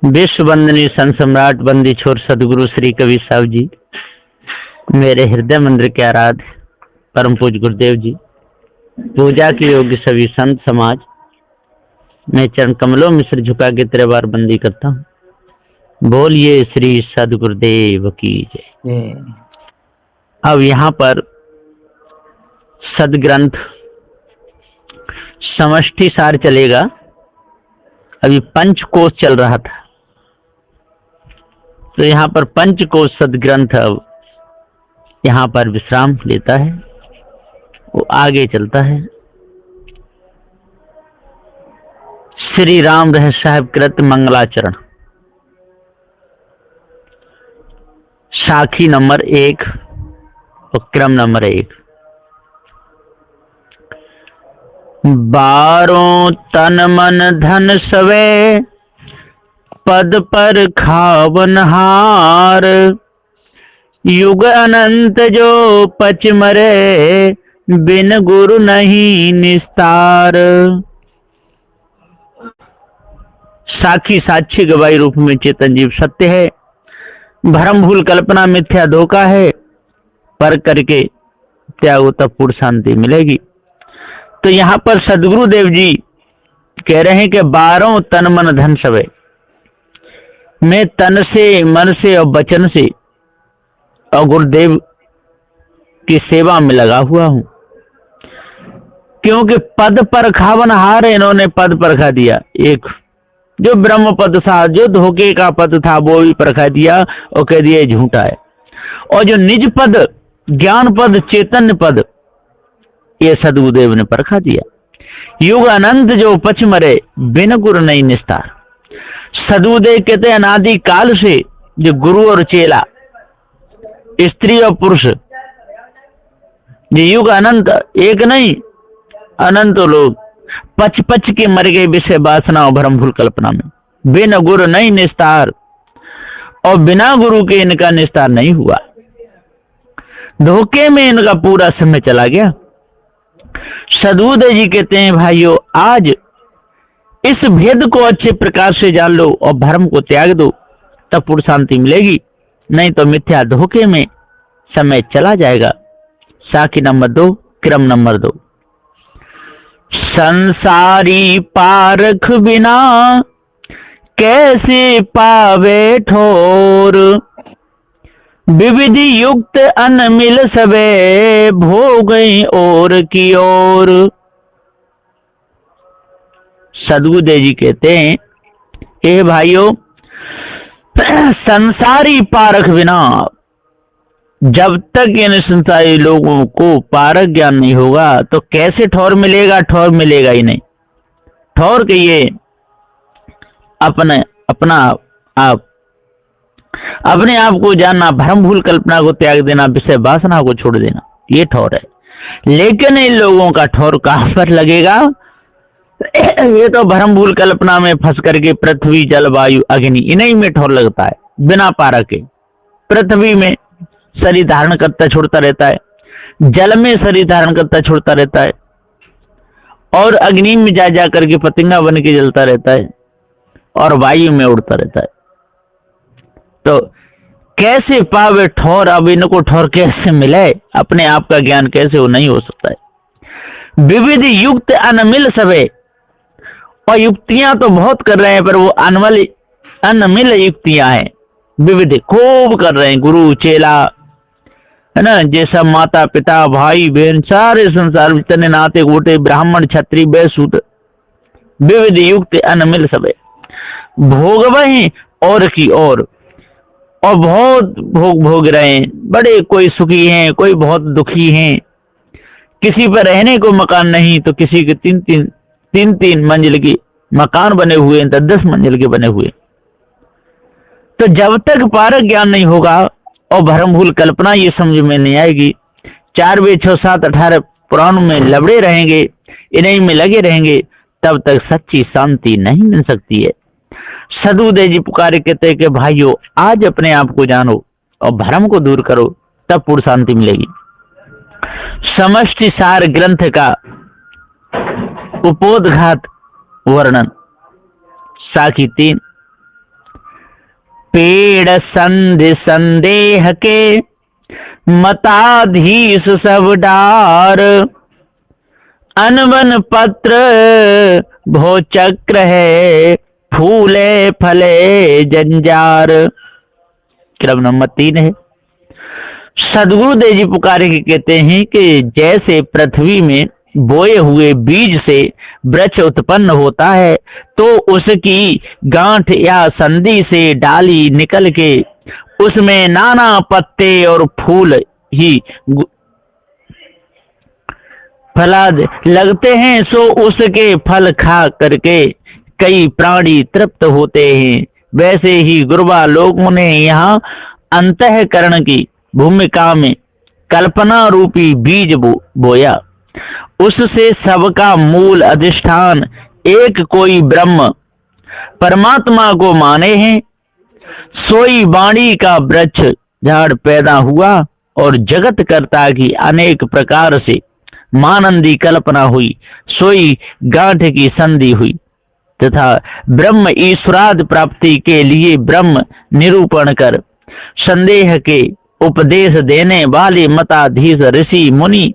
विश्व वंदनीय संत सम्राट बंदी छोर सदगुरु श्री कबीर साहब जी, मेरे हृदय मंदिर के आराध्य परम पूज्य गुरुदेव जी, पूजा के योग्य सभी संत समाज, मैं चरण कमलों में सिर झुका के तेरे बार बंदी करता हूँ। बोलिए श्री सदगुरुदेव की जय। अब यहाँ पर सदग्रंथ समष्टि सार चलेगा। अभी पंचकोश चल रहा था, तो यहाँ पर पंचकोश सदग्रंथ अब यहाँ पर विश्राम लेता है, वो आगे चलता है। श्री राम रह साहिब कृत मंगलाचरण, साखी नंबर 1 और क्रम नंबर 1। बारों तन मन धन सवे, पद पर खावनहार, युग अनंत जो पच मरे, बिन गुरु नहीं निस्तार। साक्षी साक्षी गवाही रूप में चेतन जीव सत्य है, भ्रम भूल कल्पना मिथ्या धोखा है, पर करके त्यागो तब पूर्ण शांति मिलेगी। तो यहाँ पर सदगुरुदेव जी कह रहे हैं कि 12 तन मन धन सवे, मैं तन से मन से और वचन से और गुरुदेव की सेवा में लगा हुआ हूं, क्योंकि पद पर खावनहार, इन्होंने पद परखा दिया। एक जो ब्रह्म पद था, जो धोखे का पद था, वो भी परखा दिया और कह दिया झूठा है। और जो निज पद, ज्ञान पद, चैतन्य पद, ये सदगुरुदेव ने परखा दिया। युग अनंत जो पच मरे, बिन गुरु नहीं निस्तार। सदगुरुदेव कहते हैं अनादि काल से जो गुरु और चेला, स्त्री और पुरुष, ये युग अनंत, एक नहीं अनंत लोग पच पच के मर गए विषय वासना और भ्रम भूल कल्पना में। बिन गुरु नहीं निस्तार, और बिना गुरु के इनका निस्तार नहीं हुआ। धोखे में इनका पूरा समय चला गया। सदगुरुदेव जी कहते हैं भाइयों, आज इस भेद को अच्छे प्रकार से जान लो और भ्रम को त्याग दो, तब पूर्ण शांति मिलेगी। नहीं तो मिथ्या धोखे में समय चला जाएगा। साखी नंबर 2 क्रम नंबर 2। संसारी पारख बिना, कैसे पावे ठोर, विविधि युक्त अन मिल सबे, भोग और की ओर। सदगुरुदेव जी कहते हैं, ए भाइयों, संसारी पारख बिना, जब तक इन संसारी लोगों को पारक ज्ञान नहीं होगा तो कैसे ठौर मिलेगा? ठौर मिलेगा ही नहीं। ठौर के ये अपने आप को जानना, भ्रम भूल कल्पना को त्याग देना, विषय वासना को छोड़ देना, ये ठौर है। लेकिन इन लोगों का ठौर कहां पर लगेगा? ये तो भ्रम भूल कल्पना में फंस करके पृथ्वी, जल, वायु, अग्नि, इन्हीं में ठौर लगता है। बिना पारक के पृथ्वी में शरीर धारण करता छोड़ता रहता है, जल में शरीर धारण करता छोड़ता रहता है, और अग्नि में जा करके पतंगा बन के जलता रहता है, और वायु में उड़ता रहता है। तो कैसे पावे ठौर? अब इनको ठौर कैसे मिले? अपने आप का ज्ञान कैसे वो नहीं हो सकता है। विविध युक्त अनमिल सवे, और युक्तियां तो बहुत कर रहे हैं, पर वो अनमिल युक्तियां हैं। विविध खूब कर रहे हैं, गुरु चेला, है ना, जैसा माता पिता भाई बहन, सारे संसार जितने नाते गोटे, ब्राह्मण क्षत्रिय वैश्य, विविध युक्त अनमिल सबे, भोग वही और की और बहुत भोग रहे हैं। बड़े कोई सुखी हैं, कोई बहुत दुखी हैं। किसी पर रहने को मकान नहीं, तो किसी के तीन मंजिल के मकान बने हुए हैं, तो 10 मंजिल के बने हुए। तो जब तक पारक ज्ञान नहीं होगा और भ्रम भूल कल्पना ये समझ में नहीं आएगी, 4 वेद 6 7 18 पुराणों में लबड़े रहेंगे, इन्हीं में लगे रहेंगे, तब तक सच्ची शांति नहीं मिल सकती है। सदगुरुदेव जी पुकारे कहते हैं कि भाइयों, आज अपने आप को जानो और भ्रम को दूर करो, तब पूर्ण शांति मिलेगी। समष्टि सार ग्रंथ का उपोद्घात वर्णन, साखी 3 पेड़ संधि संदेह के, मताधीश सब डार। अनवन पत्र भोचक्र है, फूले फले जंजार। क्रम नंबर 3 है। सदगुरुदेव जी पुकारे के कहते हैं कि जैसे पृथ्वी में बोए हुए बीज से वृक्ष उत्पन्न होता है, तो उसकी गांठ या संधि से डाली निकल के उसमें नाना पत्ते और फूल ही फलाद लगते हैं, सो उसके फल खा करके कई प्राणी तृप्त होते हैं। वैसे ही गुरुवा लोगों ने यहाँ अंतःकरण की भूमिका में कल्पना रूपी बीज बोया। उससे सबका मूल अधिष्ठान एक कोई ब्रह्म परमात्मा को माने हैं। सोई वाणी का वृक्ष झाड़ पैदा हुआ और जगत कर्ता की अनेक प्रकार से मानंदी कल्पना हुई। सोई गांठ की संधि हुई तथा ब्रह्म ईश्वराद प्राप्ति के लिए ब्रह्म निरूपण कर संदेह के उपदेश देने वाले मताधीश ऋषि मुनि,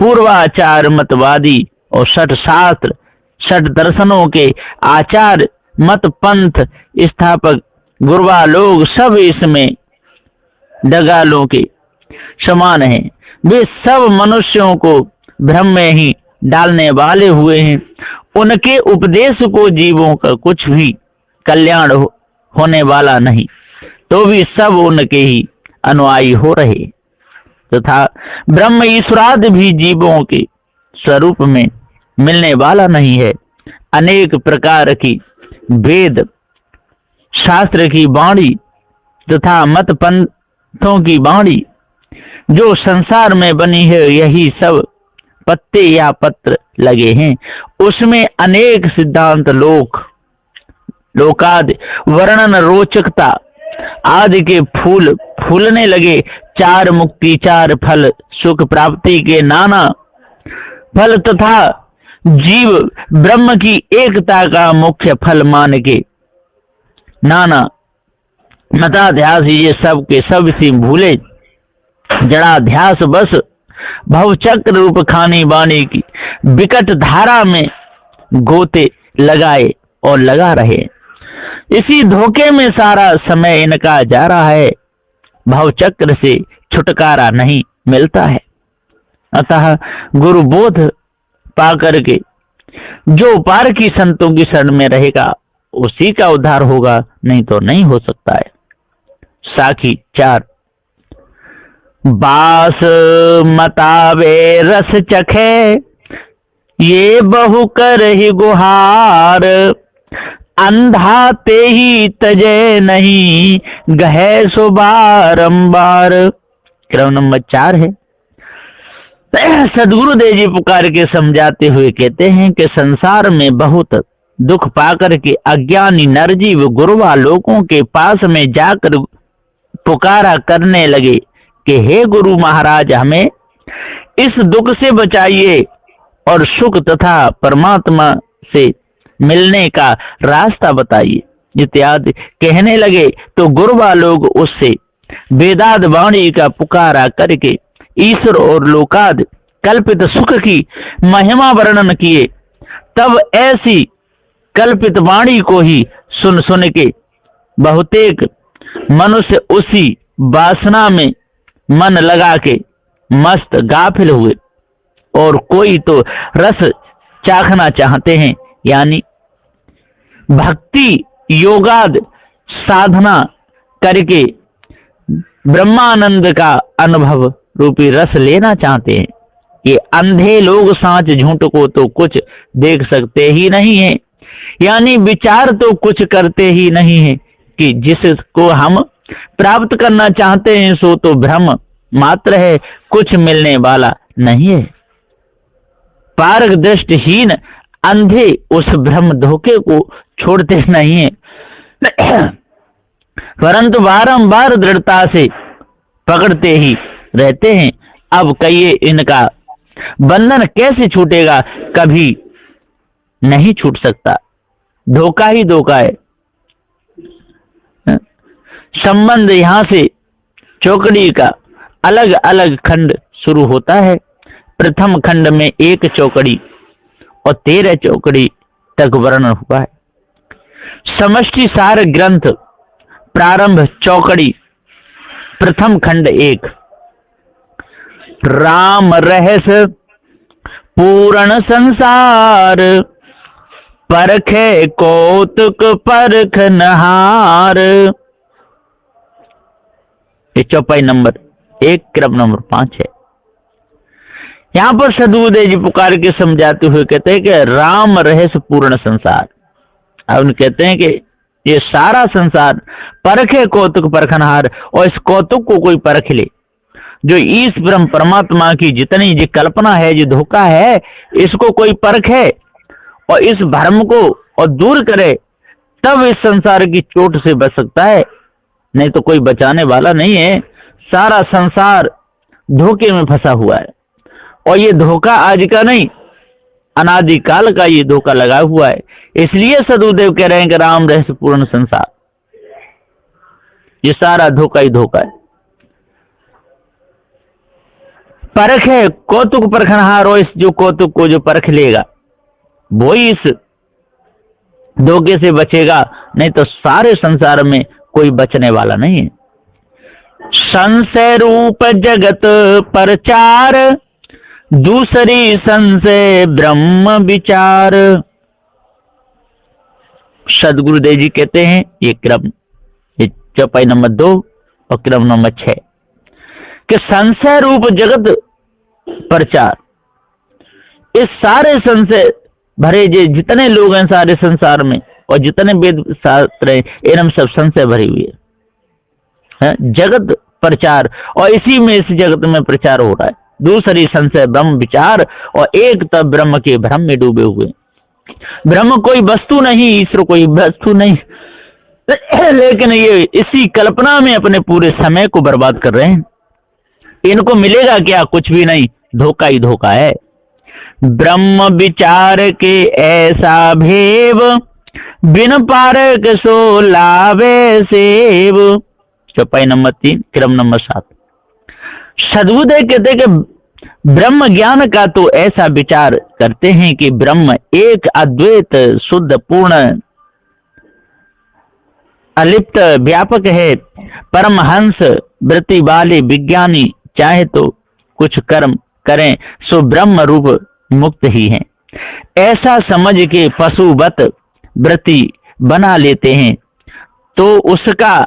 पूर्वाचार मतवादी और षट शास्त्र षट दर्शनों के आचार्य मत पंथ स्थापक गुरुवा लोग सब इसमें डगालों के समान हैं। वे सब मनुष्यों को भ्रम में ही डालने वाले हुए हैं। उनके उपदेश को जीवों का कुछ भी कल्याण होने वाला नहीं, तो भी सब उनके ही अनुयायी हो रहे तथा ब्रह्म ईश्वराद भी जीवों के स्वरूप में मिलने वाला नहीं है। अनेक प्रकार की वेद शास्त्र की वाणी तथा मत पंथों की वाणी जो संसार में बनी है, यही सब पत्ते या पत्र लगे हैं। उसमें अनेक सिद्धांत लोकादि वर्णन रोचकता आदि के फूल फूलने लगे। चार मुक्ति चार फल सुख प्राप्ति के नाना फल तथा जीव ब्रह्म की एकता का मुख्य फल मान के नाना मताध्यास, ये सब के सब सी भूले जड़ाध्यास बस भवचक्र रूप खानी बाणी की विकट धारा में गोते लगाए और लगा रहे। इसी धोखे में सारा समय इनका जा रहा है। भवचक्र से छुटकारा नहीं मिलता है। अतः गुरु बोध पाकर के जो पार की संतों की शरण में रहेगा उसी का उद्धार होगा, नहीं तो नहीं हो सकता है। साखी 4। बास मतावे रस चखे, ये बहु कर ही गुहार। अंधा ते ही तजे नहीं, गहे सो बारंबार। क्रम नंबर 4 है। सदगुरुदेव जी पुकार के समझाते हुए कहते हैं कि संसार में बहुत दुख पाकर के अज्ञानी नरजीव गुरुवा लोगों के पास में जाकर पुकारा करने लगे कि हे गुरु महाराज, हमें इस दुख से बचाइए और सुख तथा परमात्मा से मिलने का रास्ता बताइए इत्यादि कहने लगे। तो गुरुवा लोग उससे वेदाद वाणी का पुकारा करके ईश्वर और लोकाद कल्पित सुख की महिमा वर्णन किए। तब ऐसी कल्पित वाणी को ही सुन सुन के बहुतेक मनुष्य उसी वासना में मन लगा के मस्त गाफिल हुए, और कोई तो रस चाखना चाहते हैं, यानी भक्ति योगाद साधना करके ब्रह्मानंद का अनुभव रूपी रस लेना चाहते हैं। ये अंधे लोग सांच झूठ को तो कुछ देख सकते ही नहीं है, यानी विचार तो कुछ करते ही नहीं है कि जिसको हम प्राप्त करना चाहते हैं सो तो भ्रम मात्र है, कुछ मिलने वाला नहीं है। पारग दृष्टिहीन अंधे उस भ्रम धोखे को छोड़ते नहीं है, परंतु बारंबार दृढ़ता से पकड़ते ही रहते हैं। अब कहिए इनका बंधन कैसे छूटेगा? कभी नहीं छूट सकता, धोखा ही धोखा है। संबंध यहाँ से चौकड़ी का अलग अलग खंड शुरू होता है। प्रथम खंड में 1 चौकड़ी और 13 चौकड़ी तक वर्णन हुआ है। समष्टि सार ग्रंथ प्रारंभ चौकड़ी प्रथम खंड 1। राम रहस्य पूर्ण संसार, परखे कौतुक परख नहार। ये चौपाई नंबर 1 क्रम नंबर 5 है। यहाँ पर सदगुरुदेव जी पुकार के समझाते हुए कहते हैं कि राम रहस्य पूर्ण संसार। अब कहते हैं कि ये सारा संसार परखे कौतुक परखनहार, और इस कौतुक को कोई परख ले, जो ईश ब्रह्म परमात्मा की जितनी जो कल्पना है, जो धोखा है, इसको कोई परखे और इस भ्रम को और दूर करे, तब इस संसार की चोट से बच सकता है, नहीं तो कोई बचाने वाला नहीं है। सारा संसार धोखे में फंसा हुआ है, और ये धोखा आज का नहीं, अनादिकाल का ये धोखा लगा हुआ है। इसलिए सदगुरुदेव कह रहे हैं कि राम रहस्य पूर्ण संसार, ये सारा धोखा ही धोखा है। परख है कौतुक परखनहार, और इस जो कौतुक को जो परख लेगा वो ही इस धोखे से बचेगा, नहीं तो सारे संसार में कोई बचने वाला नहीं है। संशय रूप जगत परचार, दूसरी संशय ब्रह्म विचार। सदगुरुदेव जी कहते हैं ये क्रम, ये चौपाई नंबर 2 और क्रम नंबर 6 कि संशय रूप जगत प्रचार, इस सारे संशय भरे जितने लोग हैं सारे संसार में, और जितने वेद शास्त्र हैं, इनमें सब संशय भरी हुई है। जगत प्रचार, और इसी में इस जगत में प्रचार हो रहा है। दूसरी संशय ब्रह्म विचार, और एक तब ब्रह्म के भ्रम में डूबे हुए। ब्रह्म कोई वस्तु नहीं, ईश्वर कोई वस्तु नहीं, लेकिन ये इसी कल्पना में अपने पूरे समय को बर्बाद कर रहे हैं। इनको मिलेगा क्या? कुछ भी नहीं, धोखा ही धोखा है। ब्रह्म विचार के ऐसा भेव, बिन पारक सो लावे सेव। चौपाई नंबर 3 क्रम नंबर 7। सदगुरुदेव कहते हैं कि ब्रह्म ज्ञान का तो ऐसा विचार करते हैं कि ब्रह्म एक अद्वैत शुद्ध पूर्ण अलिप्त व्यापक है। परमहंस वृत्ति वाले विज्ञानी चाहे तो कुछ कर्म करें सो ब्रह्म रूप मुक्त ही है, ऐसा समझ के पशुवत वृत्ति बना लेते हैं। तो उसका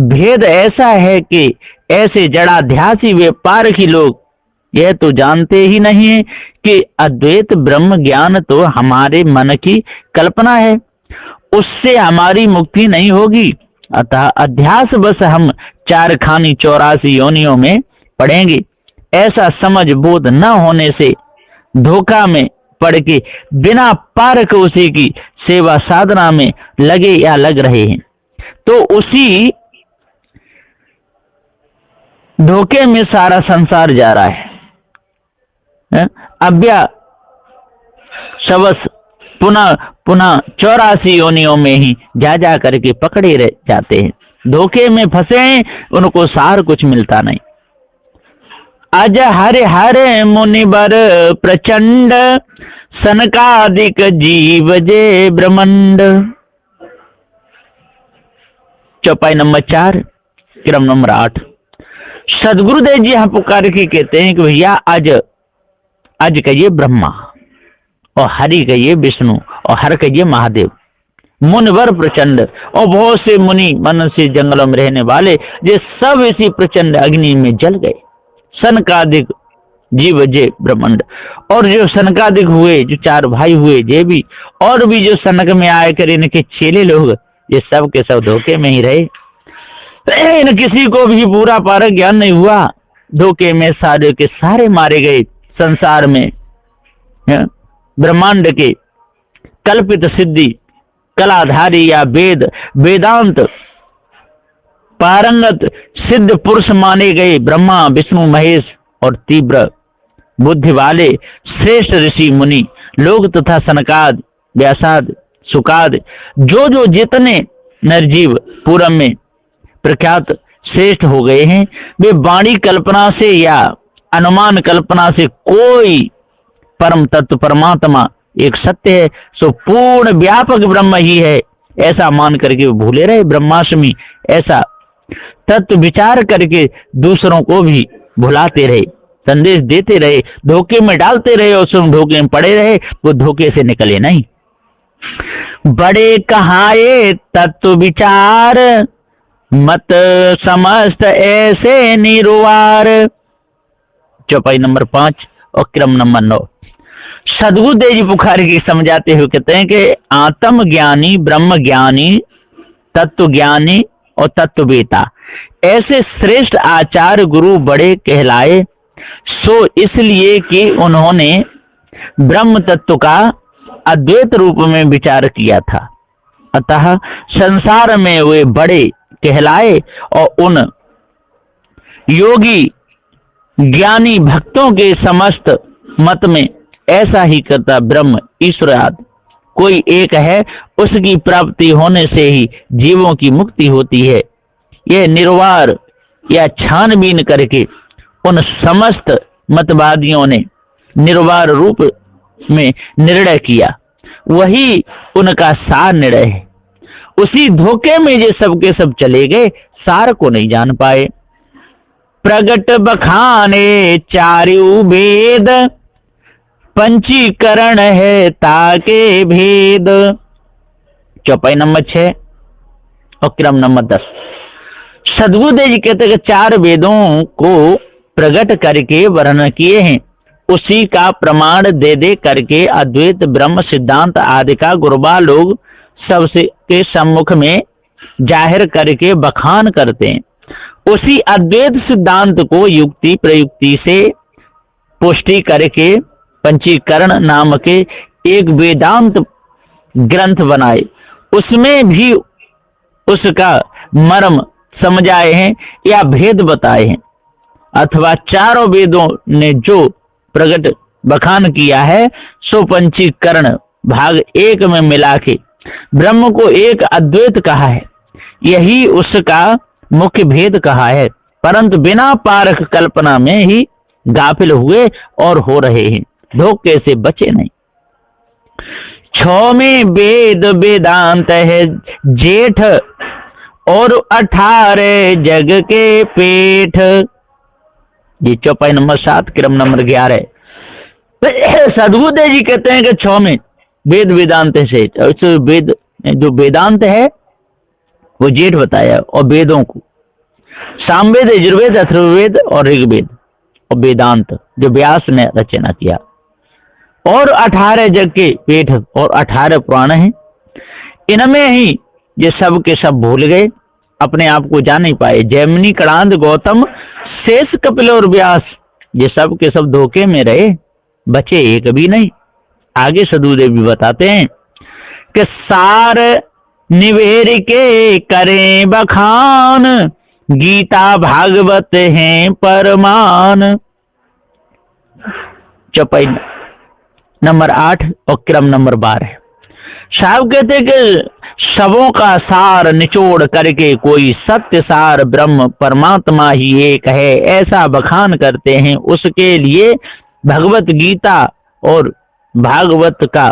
भेद ऐसा है कि ऐसे जड़ाध्यासी व्यापारकी लोग यह तो जानते ही नहीं है कि अद्वैत ब्रह्म ज्ञान तो हमारे मन की कल्पना है, उससे हमारी मुक्ति नहीं होगी। अतः अध्यास बस हम 4 खानी 84 योनियों में पढ़ेंगे। ऐसा समझ बोध न होने से धोखा में पड़ के बिना पारक उसी की सेवा साधना में लगे या लग रहे हैं, तो उसी धोखे में सारा संसार जा रहा है। अभ्या शवस पुनः पुनः 84 योनियों में ही जा करके पकड़े रह जाते हैं, धोखे में फंसे हैं, उनको सार कुछ मिलता नहीं। अज हरे हरे मुनिवर प्रचंड, सनकादिक जीव जे ब्रह्मंड। चौपाई नंबर 4 क्रम नंबर 8। सदगुरुदेव जी यहाँ पुकार के कहते हैं कि भैया आज कहिए ब्रह्मा, और हरि कहिए विष्णु, और हर कहिए महादेव। मुनिवर प्रचंड, और बहुत से मुनि मन से जंगलों में रहने वाले ये सब इसी प्रचंड अग्नि में जल गए। सनकादिक जीव जे ब्रह्मंड, और जो सनकादिक हुए, जो 4 भाई हुए, ये भी, और भी जो सनक में आए कर इनके चेले लोग, ये सब के सब धोखे में ही रहे। इन किसी को भी पूरा पारक ज्ञान नहीं हुआ, धोखे में सारे के सारे मारे गए। संसार में ब्रह्मांड के कल्पित सिद्धि कलाधारी या वेदांत पारंगत सिद्ध पुरुष माने गए ब्रह्मा विष्णु महेश और तीव्र बुद्धि वाले श्रेष्ठ ऋषि मुनि लोग तथा सनकाद व्यासाद सुकाद जो जितने निर्जीव पूर्व में प्रख्यात श्रेष्ठ हो गए हैं। वे वाणी कल्पना से या अनुमान कल्पना से कोई परम तत्व परमात्मा एक सत्य है, सो पूर्ण व्यापक ब्रह्म ही है ऐसा मान करके भूले रहे। ब्रह्माष्टमी ऐसा तत्व विचार करके दूसरों को भी भुलाते रहे, संदेश देते रहे, धोखे में डालते रहे और स्वयं धोखे में पड़े रहे, वो धोखे से निकले नहीं। बड़े कहाए तत्व विचार मत समस्त ऐसे निरुवार। चौपाई नंबर 5 और क्रम नंबर 9। सदगुरुदेव जी बुखारी की समझाते हुए कहते हैं कि आत्म ज्ञानी, ब्रह्म ज्ञानी, तत्व ज्ञानी और तत्ववेता ऐसे श्रेष्ठ आचार्य गुरु बड़े कहलाए, सो इसलिए कि उन्होंने ब्रह्म तत्व का अद्वैत रूप में विचार किया था। अतः संसार में वे बड़े कहलाए और उन योगी ज्ञानी भक्तों के समस्त मत में ऐसा ही करता ब्रह्म ईश्वर आदि कोई एक है, उसकी प्राप्ति होने से ही जीवों की मुक्ति होती है। यह निर्वार या छानबीन करके उन समस्त मतवादियों ने निर्वार रूप में निर्णय किया, वही उनका सार निर्णय है। उसी धोखे में ये सब के सब चले गए, सार को नहीं जान पाए। प्रगट बखाने चारु वेद पंचीकरण है ताके भेद। चौपाई नंबर 6 और क्रम नंबर 10। सदगुरुदेव जी कहते हैं कि 4 वेदों को प्रकट करके वर्णन किए हैं, उसी का प्रमाण दे दे करके अद्वैत ब्रह्म सिद्धांत आदि का गुरुबा लोग सबसे के सम्मुख में जाहिर करके बखान करते हैं। उसी अद्वैत सिद्धांत को युक्ति प्रयुक्ति से पुष्टि करके पंचीकरण नाम के एक वेदांत ग्रंथ बनाए, उसमें भी उसका मर्म समझाए हैं या भेद बताए हैं। अथवा 4 वेदों ने जो प्रकट बखान किया है, सो पंचीकरण भाग 1 में मिला के ब्रह्म को एक अद्वैत कहा है, यही उसका मुख्य भेद कहा है। परंतु बिना पारख कल्पना में ही गाफिल हुए और हो रहे हैं, धोखे से बचे नहीं। 6 में वेद वेदांत है जेठ और 18 जग के पेट। ये चौपाई नंबर 7 क्रम नंबर 11। सदगुरुदेव जी कहते हैं कि 6 में वेद वेदांत से वेद जो वेदांत है वो जेठ बताया, और वेदों को सामवेद, यजुर्वेद, अथर्ववेद और ऋग्वेद और वेदांत जो व्यास ने रचना किया, और 18 जग के पेट और 18 पुराण हैं। इनमें ही ये सब के सब भूल गए, अपने आप को जान नहीं पाए। जैमिनी, कणाद, गौतम, शेष, कपिल और व्यास ये सब के सब धोखे में रहे, बचे एक भी नहीं। आगे सदगुरुदेव भी बताते हैं कि सार निवेर के करें बखान, गीता भागवत हैं परमान। चौपाई नंबर 8 और क्रम नंबर 12। साहब कहते कि सबों का सार निचोड़ करके कोई सत्य सार ब्रह्म परमात्मा ही एक है ऐसा बखान करते हैं। उसके लिए भगवत गीता और भागवत का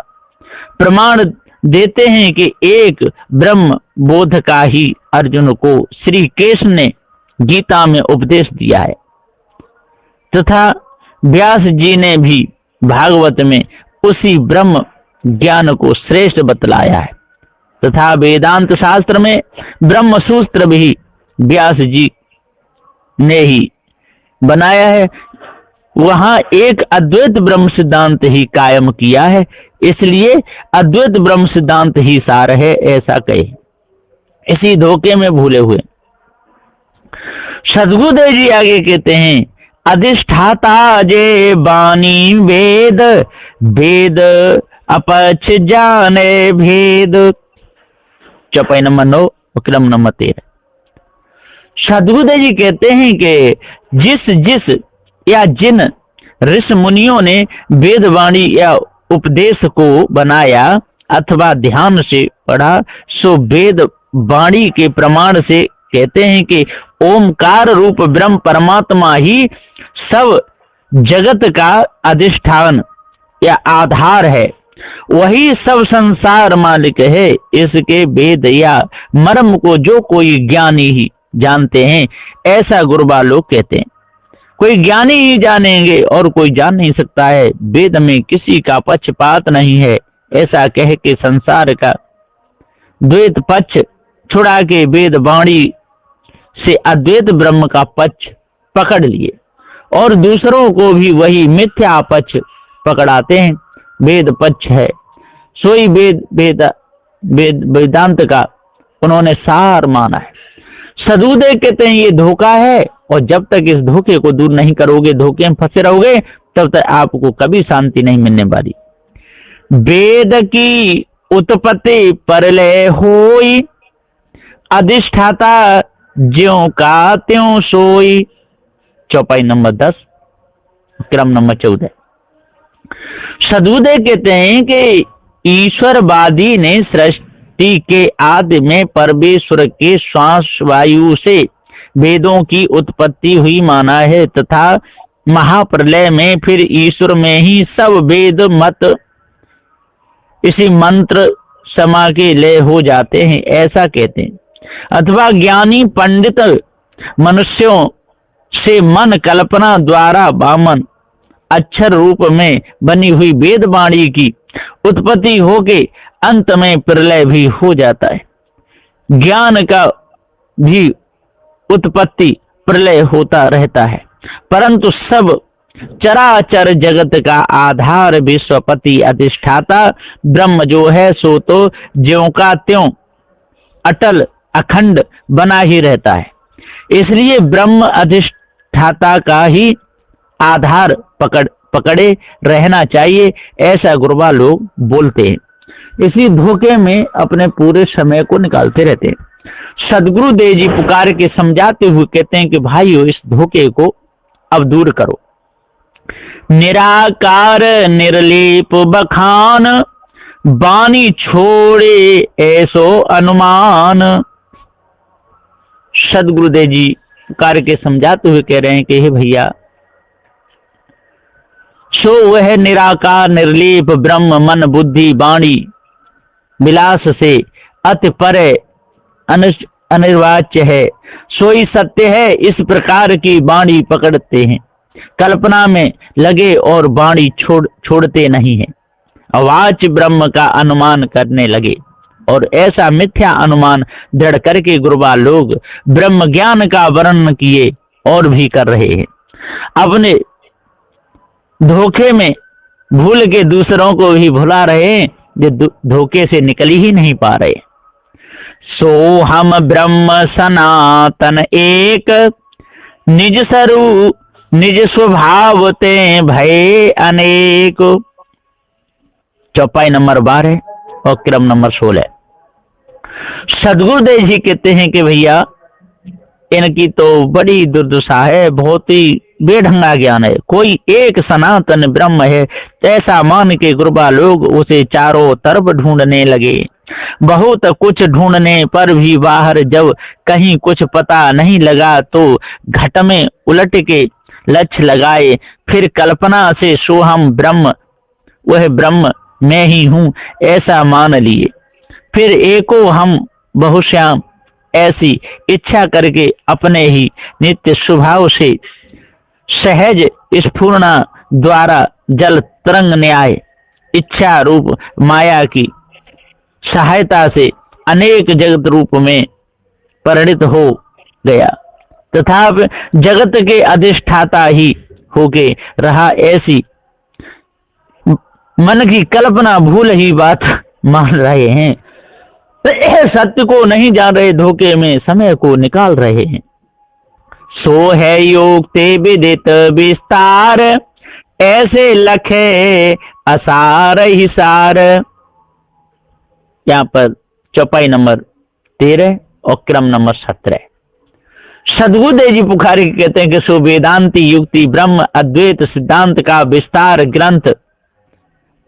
प्रमाण देते हैं कि एक ब्रह्म बोध का ही अर्जुन को श्री कृष्ण ने गीता में उपदेश दिया है, तथा व्यास जी ने भी भागवत में उसी ब्रह्म ज्ञान को श्रेष्ठ बतलाया है, तथा वेदांत शास्त्र में ब्रह्म सूत्र भी व्यास जी ने ही बनाया है। वहां एक अद्वैत ब्रह्म सिद्धांत ही कायम किया है, इसलिए अद्वैत ब्रह्म सिद्धांत ही सार है ऐसा कहे। इसी धोखे में भूले हुए सदगुरुदेव जी आगे कहते हैं, अधिष्ठाता जे बानी वेद, वेद अपच जाने भेद। चौपाई नंबर 9 क्रम नंबर 13। सदगुरुदेव जी कहते हैं कि जिस या जिन ऋषि मुनियों ने वेदवाणी या उपदेश को बनाया अथवा ध्यान से पढ़ा, सो वेद वाणी के प्रमाण से कहते हैं कि ओमकार रूप ब्रह्म परमात्मा ही सब जगत का अधिष्ठान या आधार है, वही सब संसार मालिक है। इसके वेद या मर्म को जो कोई ज्ञानी ही जानते हैं, ऐसा गुरबा लोग कहते हैं। कोई ज्ञानी ही जानेंगे और कोई जान नहीं सकता है। वेद में किसी का पक्षपात नहीं है, ऐसा कह के संसार का द्वैत पक्ष छुड़ा के वेद वाणी से अद्वैत ब्रह्म का पक्ष पकड़ लिए और दूसरों को भी वही मिथ्या पक्ष पकड़ाते हैं। वेद पक्ष है सोई वेदांत का उन्होंने सार माना है। सदुदय कहते हैं ये धोखा है, और जब तक इस धोखे को दूर नहीं करोगे, धोखे में फंसे रहोगे, तब तक आपको कभी शांति नहीं मिलने वाली। वेद की उत्पत्ति परलय होई, अधिष्ठाता ज्यों का त्यों सोई। चौपाई नंबर 10, क्रम नंबर 14। सदुदय कहते हैं कि ईश्वरवादी ने सृष्टि के आदि में परमेश्वर के श्वास वायु से वेदों की उत्पत्ति हुई माना है, तथा महाप्रलय में फिर ईश्वर में ही सब वेद मत इसी मंत्र समा के लय हो जाते हैं, ऐसा कहते हैं। अथवा ज्ञानी पंडित मनुष्यों से मन कल्पना द्वारा वामन अक्षर रूप में बनी हुई वेद वाणी की उत्पत्ति होके अंत में प्रलय भी हो जाता है। ज्ञान का भी उत्पत्ति प्रलय होता रहता है, परंतु सब चराचर जगत का आधार विश्वपति अधिष्ठाता ब्रह्म जो है सो तो ज्यों का त्यों अटल अखंड बना ही रहता है। इसलिए ब्रह्म अधिष्ठाता का ही आधार पकड़े रहना चाहिए, ऐसा गुरबा लोग बोलते हैं। इसी धोखे में अपने पूरे समय को निकालते रहते हैं। सदगुरु देव जी पुकार के समझाते हुए कहते हैं कि भाइयों, इस धोखे को अब दूर करो। निराकार निर्लेप बखान, बानी छोड़े ऐसो अनुमान। सदगुरुदेव जी पुकार के समझाते हुए कह रहे हैं कि हे भैया, सो वह निराकार निर्लेप ब्रह्म मन बुद्धि वाणी विलास से अति परे अनिर्वाच्य है, सोई सत्य है। इस प्रकार की वाणी पकड़ते हैं, कल्पना में लगे और वाणी छोड़ते नहीं है। अवाच्य ब्रह्म का अनुमान करने लगे और ऐसा मिथ्या अनुमान दृढ़ करके गुरुबा लोग ब्रह्म ज्ञान का वर्णन किए और भी कर रहे हैं। अपने धोखे में भूल के दूसरों को भी भुला रहे हैं, जो धोखे से निकल ही नहीं पा रहे। सो हम ब्रह्म सनातन एक, निज स्वरूप निज स्वभाव ते भय अनेक। चौपाई नंबर 12 और क्रम नंबर 16। सदगुरुदेव जी कहते हैं कि भैया, इनकी तो बड़ी दुर्दशा है, बहुत ही बेढंगा ज्ञान है। कोई एक सनातन ब्रह्म है ऐसा मान के गुरबा लोग उसे चारों तरफ ढूंढने लगे। बहुत कुछ ढूंढने पर भी बाहर जब कहीं कुछ पता नहीं लगा तो घट में उलट के लक्ष्य लगाए। फिर कल्पना से सोहम ब्रह्म, वह ब्रह्म मैं ही हूँ ऐसा मान लिए। फिर एको हम बहुश्याम ऐसी इच्छा करके अपने ही नित्य स्वभाव से सहज स्फूर्णा द्वारा जल तरंग न्याय इच्छा रूप माया की सहायता से अनेक जगत रूप में परिणित हो गया, तथा जगत के अधिष्ठाता ही होके रहा। ऐसी मन की कल्पना भूल ही बात मान रहे हैं, सत्य को नहीं जान रहे, धोखे में समय को निकाल रहे हैं। सो है योग ते विदित विस्तार, ऐसे लखे असार ही सार। यहाँ पर चौपाई नंबर 13 और क्रम नंबर 17। सदगुरुदेव जी पुखारी कहते हैं कि सो वेदांति युक्ति ब्रह्म अद्वैत सिद्धांत का विस्तार ग्रंथ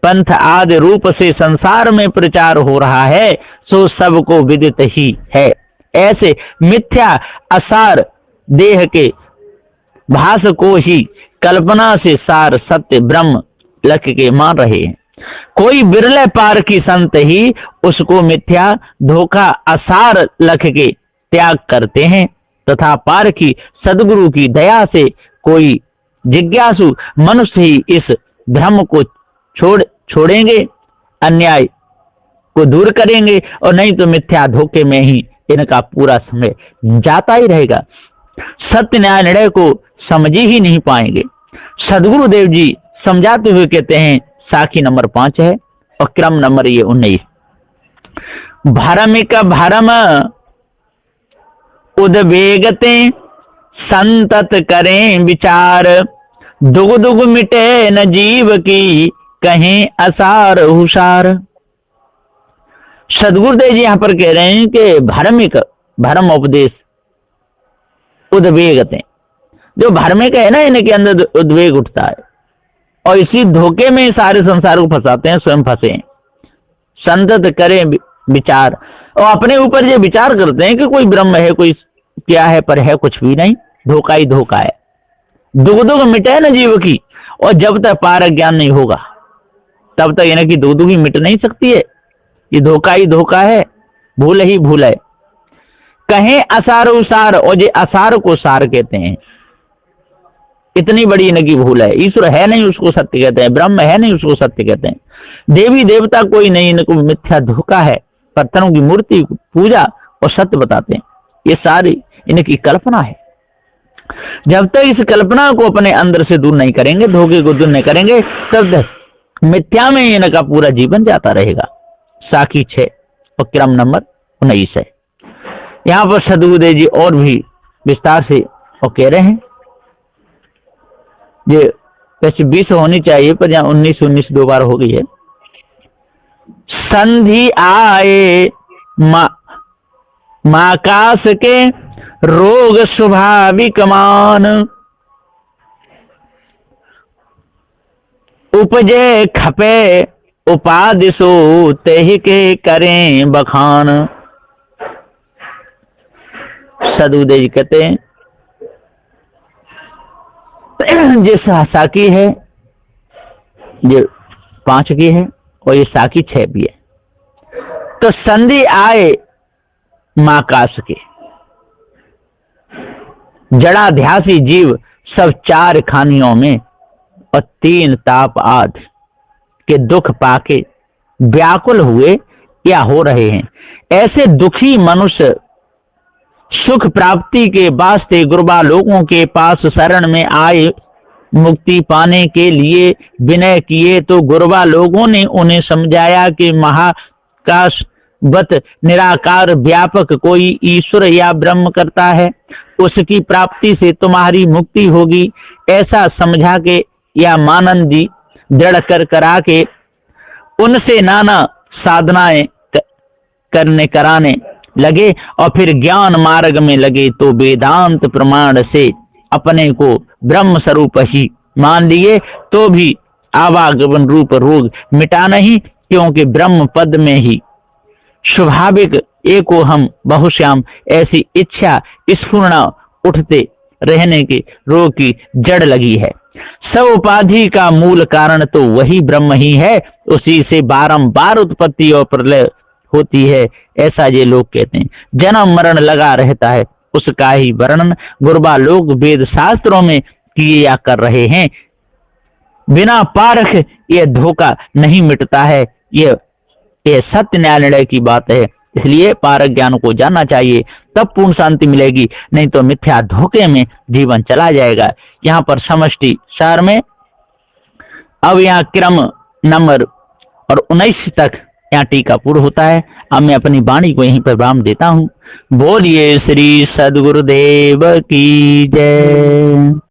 पंथ आदि रूप से संसार में प्रचार हो रहा है, सो सबको विदित ही है, ऐसे मिथ्या असार देह के भास को ही कल्पना से सार सत्य ब्रह्म लख के मान रहे हैं। कोई बिरले पार की संत ही उसको मिथ्या धोखा असार लख के त्याग करते हैं, तथा पार की सदगुरु की दया से कोई जिज्ञासु मनुष्य ही इस भ्रम को छोड़ेंगे, अन्याय को दूर करेंगे, और नहीं तो मिथ्या धोखे में ही इनका पूरा समय जाता ही रहेगा। सत्य न्याय निर्णय को समझ ही नहीं पाएंगे। सदगुरु देव जी समझाते हुए कहते हैं, साखी नंबर 5 है और क्रम नंबर ये 19। भरमिक भरम उद्वेगते संतत करें विचार, दुग दुग मिटे न जीव की कहें असार हुशार। सदगुरुदेव जी यहां पर कह रहे हैं कि भरमिक भरम उपदेश उद्वेगते, जो भरमिक है ना, इनके अंदर उद्वेग उठता है और इसी धोखे में सारे संसार को फंसाते हैं, स्वयं फंसे हैं। संतत करें विचार, और अपने ऊपर ये विचार करते हैं कि कोई ब्रह्म है, कोई क्या है, पर है कुछ भी नहीं, धोखा ही धोखा है। दुग दुग मिटे न जीव की, और जब तक पारक ज्ञान नहीं होगा तब तक इनकी दुग दुग ही मिट नहीं सकती है। ये धोखा ही धोखा है, भूल ही भूल है। कहें असार उसार, और ये असार को सार कहते हैं। इतनी बड़ी इनकी भूल है। ईश्वर है नहीं उसको सत्य कहते हैं, ब्रह्म है नहीं उसको सत्य कहते हैं, देवी देवता कोई नहीं, इनको मिथ्या धोखा है, पत्थरों की मूर्ति पूजा और सत्य बताते हैं। ये सारी इनकी कल्पना है। जब तक इस कल्पना को अपने अंदर से दूर नहीं करेंगे, धोखे को दूर नहीं करेंगे, तब तक मिथ्या में इनका पूरा जीवन जाता रहेगा। साखी 6 और क्रम नंबर 19 है। यहाँ पर सदगुरुदेव जी और भी विस्तार से और कह रहे हैं, ये वैसे 20 होनी चाहिए पर यहाँ 19 दो बार हो गई है। संधि आए माकाश के रोग स्वाभाविक मान, उपजे खपे उपादिशो तेहि के करें बखान। सदगुरुदेव जी कहते हैं, ये साकी है, ये 5 की है और ये साकी 6 भी है। तो संधि आए माकाश के, जड़ाध्यासी जीव सब 4 खानियों में और 3 ताप आदि के दुख पाके व्याकुल हुए या हो रहे हैं। ऐसे दुखी मनुष्य सुख प्राप्ति के वास्ते गुरुबा लोगों के पास शरण में आए, मुक्ति पाने के लिए विनय किए, तो गुरुबा लोगों ने उन्हें समझाया कि महाकाशवत निराकार व्यापक कोई ईश्वर या ब्रह्म करता है, उसकी प्राप्ति से तुम्हारी मुक्ति होगी। ऐसा समझा के या मानंदी दृढ़ करा के उनसे नाना साधनाएं कराने लगे और फिर ज्ञान मार्ग में लगे, तो वेदांत प्रमाण से अपने को ब्रह्म स्वरूप ही मान लिए, तो भी आवागमन रूप रोग मिटा नहीं, क्योंकि ब्रह्म पद में ही स्वाभाविक एको हम बहुश्याम ऐसी इच्छा स्फुरण उठते रहने के रोग की जड़ लगी है। सब उपाधि का मूल कारण तो वही ब्रह्म ही है, उसी से बारंबार उत्पत्ति और प्रलय होती है, ऐसा ये लोग कहते हैं। जन्म मरण लगा रहता है, उसका ही वर्णन गुरुबा लोग वेद शास्त्रों में किए या कर रहे हैं। बिना पारख ये धोखा नहीं मिटता है। ये सत्य न्याय निर्णय की बात है, इसलिए पारक ज्ञान को जानना चाहिए, तब पूर्ण शांति मिलेगी, नहीं तो मिथ्या धोखे में जीवन चला जाएगा। यहाँ पर समष्टि सार में अब यहाँ क्रम नंबर और 19 तक यहाँ टीका पूर्ण होता है। अब मैं अपनी वाणी को यहीं पर विराम देता हूँ। बोलिए श्री सद्गुरुदेव की जय।